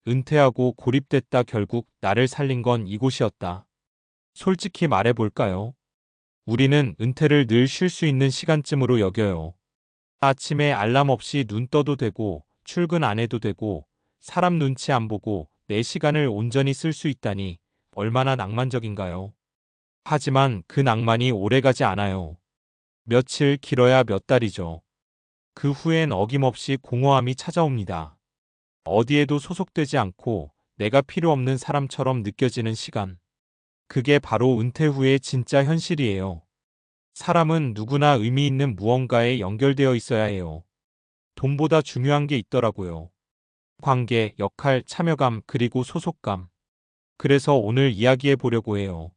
은퇴하고 고립됐다. 결국 나를 살린 건 이곳이었다. 솔직히 말해볼까요? 우리는 은퇴를 늘 쉴 수 있는 시간쯤으로 여겨요. 아침에 알람 없이 눈 떠도 되고, 출근 안 해도 되고, 사람 눈치 안 보고 내 시간을 온전히 쓸 수 있다니 얼마나 낭만적인가요? 하지만 그 낭만이 오래가지 않아요. 며칠, 길어야 몇 달이죠. 그 후엔 어김없이 공허함이 찾아옵니다. 어디에도 소속되지 않고 내가 필요 없는 사람처럼 느껴지는 시간. 그게 바로 은퇴 후의 진짜 현실이에요. 사람은 누구나 의미 있는 무언가에 연결되어 있어야 해요. 돈보다 중요한 게 있더라고요. 관계, 역할, 참여감, 그리고 소속감. 그래서 오늘 이야기해 보려고 해요.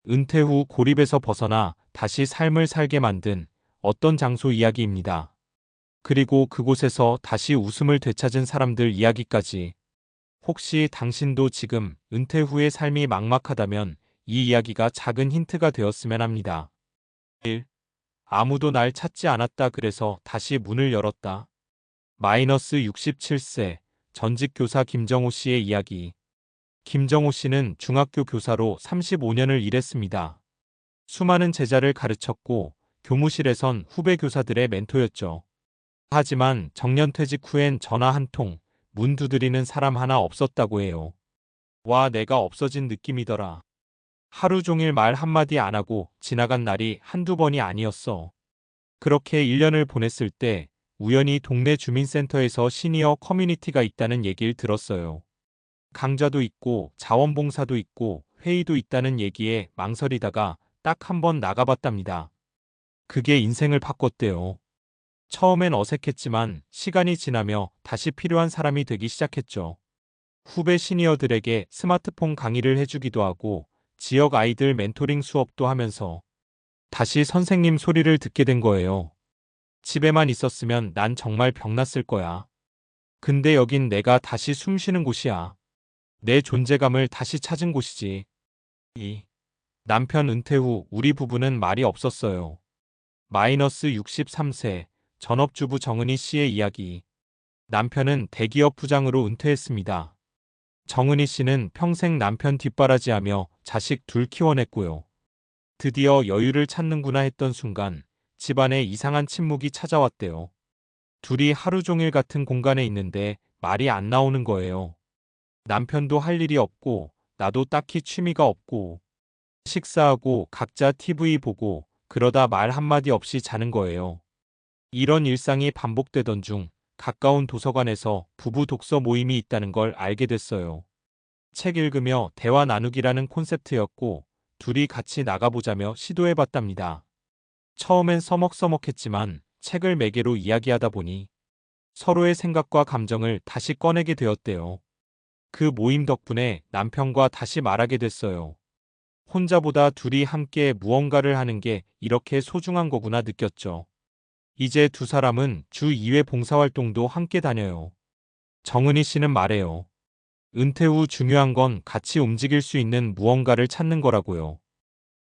은퇴 후 고립에서 벗어나 다시 삶을 살게 만든 어떤 장소 이야기입니다. 그리고 그곳에서 다시 웃음을 되찾은 사람들 이야기까지. 혹시 당신도 지금 은퇴 후의 삶이 막막하다면 이 이야기가 작은 힌트가 되었으면 합니다. 1. 아무도 날 찾지 않았다. 그래서 다시 문을 열었다. 마이너스 67세 전직 교사 김정호 씨의 이야기. 김정호 씨는 중학교 교사로 35년을 일했습니다. 수많은 제자를 가르쳤고 교무실에선 후배 교사들의 멘토였죠. 하지만 정년퇴직 후엔 전화 한 통, 문 두드리는 사람 하나 없었다고 해요. 와, 내가 없어진 느낌이더라. 하루 종일 말 한마디 안 하고 지나간 날이 한두 번이 아니었어. 그렇게 1년을 보냈을 때 우연히 동네 주민센터에서 시니어 커뮤니티가 있다는 얘기를 들었어요. 강좌도 있고 자원봉사도 있고 회의도 있다는 얘기에 망설이다가 딱 한 번 나가봤답니다. 그게 인생을 바꿨대요. 처음엔 어색했지만 시간이 지나며 다시 필요한 사람이 되기 시작했죠. 후배 시니어들에게 스마트폰 강의를 해주기도 하고 지역 아이들 멘토링 수업도 하면서 다시 선생님 소리를 듣게 된 거예요. 집에만 있었으면 난 정말 병났을 거야. 근데 여긴 내가 다시 숨 쉬는 곳이야. 내 존재감을 다시 찾은 곳이지. 2. 남편 은퇴 후 우리 부부는 말이 없었어요. 마이너스 63세 전업주부 정은희 씨의 이야기. 남편은 대기업 부장으로 은퇴했습니다. 정은희 씨는 평생 남편 뒷바라지하며 자식 둘 키워냈고요. 드디어 여유를 찾는구나 했던 순간 집안에 이상한 침묵이 찾아왔대요. 둘이 하루 종일 같은 공간에 있는데 말이 안 나오는 거예요. 남편도 할 일이 없고 나도 딱히 취미가 없고 식사하고 각자 TV 보고 그러다 말 한마디 없이 자는 거예요. 이런 일상이 반복되던 중 가까운 도서관에서 부부 독서 모임이 있다는 걸 알게 됐어요. 책 읽으며 대화 나누기라는 콘셉트였고 둘이 같이 나가보자며 시도해봤답니다. 처음엔 서먹서먹했지만 책을 매개로 이야기하다 보니 서로의 생각과 감정을 다시 꺼내게 되었대요. 그 모임 덕분에 남편과 다시 말하게 됐어요. 혼자보다 둘이 함께 무언가를 하는 게 이렇게 소중한 거구나 느꼈죠. 이제 두 사람은 주 2회 봉사활동도 함께 다녀요. 정은희 씨는 말해요. 은퇴 후 중요한 건 같이 움직일 수 있는 무언가를 찾는 거라고요.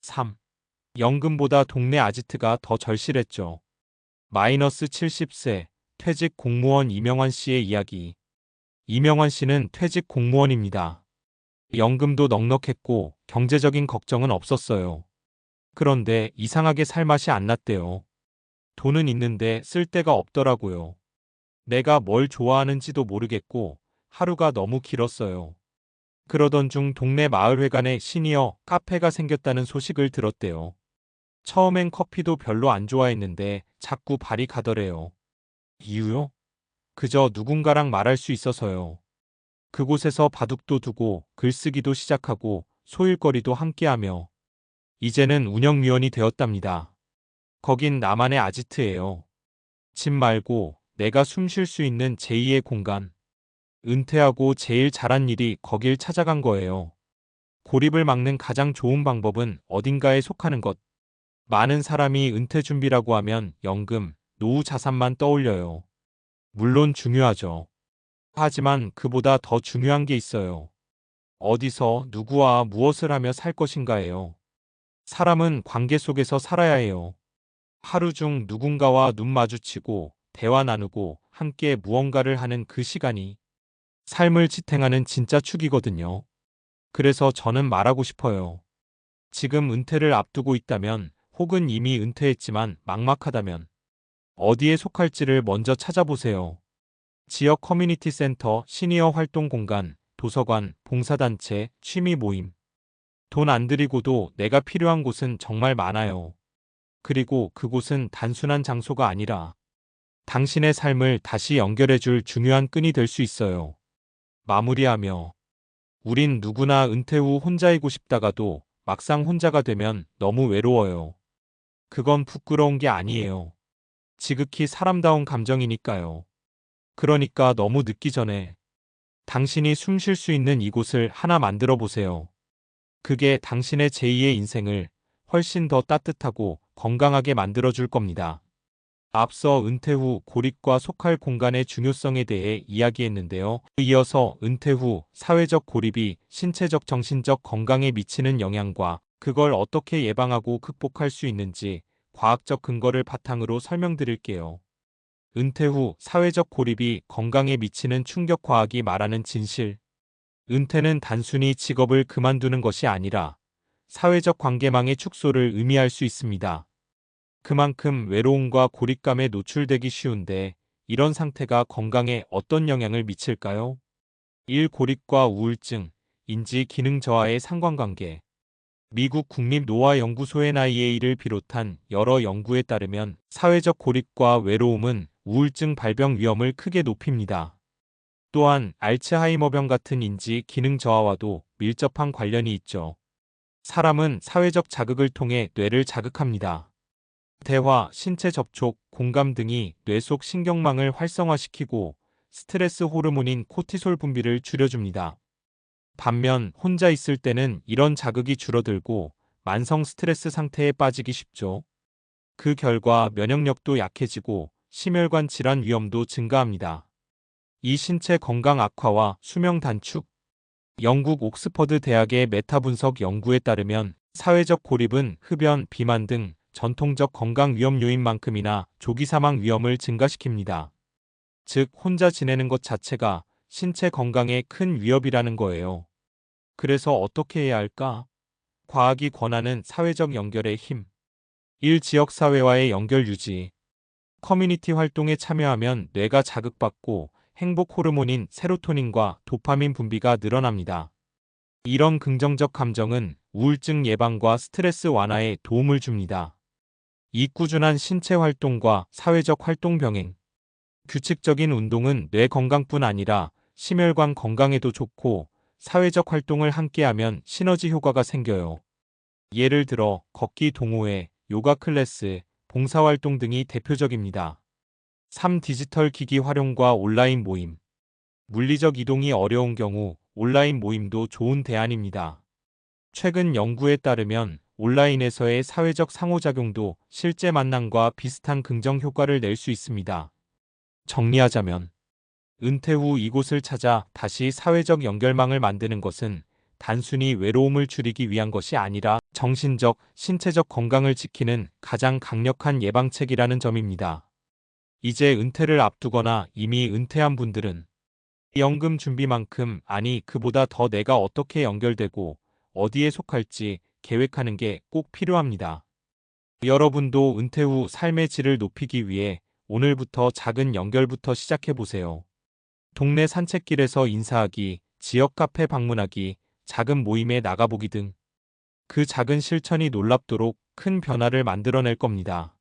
3. 연금보다 동네 아지트가 더 절실했죠. 마이너스 70세 퇴직 공무원 이명환 씨의 이야기. 이명환 씨는 퇴직 공무원입니다. 연금도 넉넉했고 경제적인 걱정은 없었어요. 그런데 이상하게 살 맛이 안 났대요. 돈은 있는데 쓸 데가 없더라고요. 내가 뭘 좋아하는지도 모르겠고 하루가 너무 길었어요. 그러던 중 동네 마을회관에 시니어 카페가 생겼다는 소식을 들었대요. 처음엔 커피도 별로 안 좋아했는데 자꾸 발이 가더래요. 이유요? 그저 누군가랑 말할 수 있어서요. 그곳에서 바둑도 두고 글쓰기도 시작하고 소일거리도 함께하며 이제는 운영위원이 되었답니다. 거긴 나만의 아지트예요. 집 말고 내가 숨 쉴 수 있는 제2의 공간. 은퇴하고 제일 잘한 일이 거길 찾아간 거예요. 고립을 막는 가장 좋은 방법은 어딘가에 속하는 것. 많은 사람이 은퇴 준비라고 하면 연금, 노후 자산만 떠올려요. 물론 중요하죠. 하지만 그보다 더 중요한 게 있어요. 어디서 누구와 무엇을 하며 살 것인가예요. 사람은 관계 속에서 살아야 해요. 하루 중 누군가와 눈 마주치고 대화 나누고 함께 무언가를 하는 그 시간이 삶을 지탱하는 진짜 축이거든요. 그래서 저는 말하고 싶어요. 지금 은퇴를 앞두고 있다면, 혹은 이미 은퇴했지만 막막하다면 어디에 속할지를 먼저 찾아보세요. 지역 커뮤니티 센터, 시니어 활동 공간, 도서관, 봉사단체, 취미 모임. 돈 안 들이고도 내가 필요한 곳은 정말 많아요. 그리고 그곳은 단순한 장소가 아니라 당신의 삶을 다시 연결해줄 중요한 끈이 될 수 있어요. 마무리하며, 우린 누구나 은퇴 후 혼자이고 싶다가도 막상 혼자가 되면 너무 외로워요. 그건 부끄러운 게 아니에요. 지극히 사람다운 감정이니까요. 그러니까 너무 늦기 전에 당신이 숨 쉴 수 있는 이곳을 하나 만들어 보세요. 그게 당신의 제2의 인생을 훨씬 더 따뜻하고 건강하게 만들어줄 겁니다. 앞서 은퇴 후 고립과 속할 공간의 중요성에 대해 이야기했는데요. 이어서 은퇴 후 사회적 고립이 신체적, 정신적 건강에 미치는 영향과 그걸 어떻게 예방하고 극복할 수 있는지 과학적 근거를 바탕으로 설명드릴게요. 은퇴 후 사회적 고립이 건강에 미치는 충격, 과학이 말하는 진실. 은퇴는 단순히 직업을 그만두는 것이 아니라 사회적 관계망의 축소를 의미할 수 있습니다. 그만큼 외로움과 고립감에 노출되기 쉬운데, 이런 상태가 건강에 어떤 영향을 미칠까요? 1. 고립과 우울증, 인지 기능 저하의 상관관계. 미국 국립노화연구소의 NIA를 비롯한 여러 연구에 따르면 사회적 고립과 외로움은 우울증 발병 위험을 크게 높입니다. 또한 알츠하이머병 같은 인지 기능 저하와도 밀접한 관련이 있죠. 사람은 사회적 자극을 통해 뇌를 자극합니다. 대화, 신체 접촉, 공감 등이 뇌 속 신경망을 활성화시키고 스트레스 호르몬인 코티솔 분비를 줄여줍니다. 반면 혼자 있을 때는 이런 자극이 줄어들고 만성 스트레스 상태에 빠지기 쉽죠. 그 결과 면역력도 약해지고 심혈관 질환 위험도 증가합니다. 이 신체 건강 악화와 수명 단축. 영국 옥스퍼드 대학의 메타 분석 연구에 따르면 사회적 고립은 흡연, 비만 등 전통적 건강 위험 요인만큼이나 조기 사망 위험을 증가시킵니다. 즉, 혼자 지내는 것 자체가 신체 건강에 큰 위협이라는 거예요. 그래서 어떻게 해야 할까? 과학이 권하는 사회적 연결의 힘. 1. 지역사회와의 연결 유지. 커뮤니티 활동에 참여하면 뇌가 자극받고 행복 호르몬인 세로토닌과 도파민 분비가 늘어납니다. 이런 긍정적 감정은 우울증 예방과 스트레스 완화에 도움을 줍니다. 이 꾸준한 신체 활동과 사회적 활동 병행. 규칙적인 운동은 뇌 건강뿐 아니라 심혈관 건강에도 좋고, 사회적 활동을 함께하면 시너지 효과가 생겨요. 예를 들어 걷기 동호회, 요가 클래스, 봉사활동 등이 대표적입니다. 3. 디지털 기기 활용과 온라인 모임. 물리적 이동이 어려운 경우 온라인 모임도 좋은 대안입니다. 최근 연구에 따르면 온라인에서의 사회적 상호작용도 실제 만남과 비슷한 긍정 효과를 낼 수 있습니다. 정리하자면, 은퇴 후 이곳을 찾아 다시 사회적 연결망을 만드는 것은 단순히 외로움을 줄이기 위한 것이 아니라 정신적, 신체적 건강을 지키는 가장 강력한 예방책이라는 점입니다. 이제 은퇴를 앞두거나 이미 은퇴한 분들은 연금 준비만큼, 아니 그보다 더 내가 어떻게 연결되고 어디에 속할지 계획하는 게 꼭 필요합니다. 여러분도 은퇴 후 삶의 질을 높이기 위해 오늘부터 작은 연결부터 시작해보세요. 동네 산책길에서 인사하기, 지역 카페 방문하기, 작은 모임에 나가보기 등 그 작은 실천이 놀랍도록 큰 변화를 만들어낼 겁니다.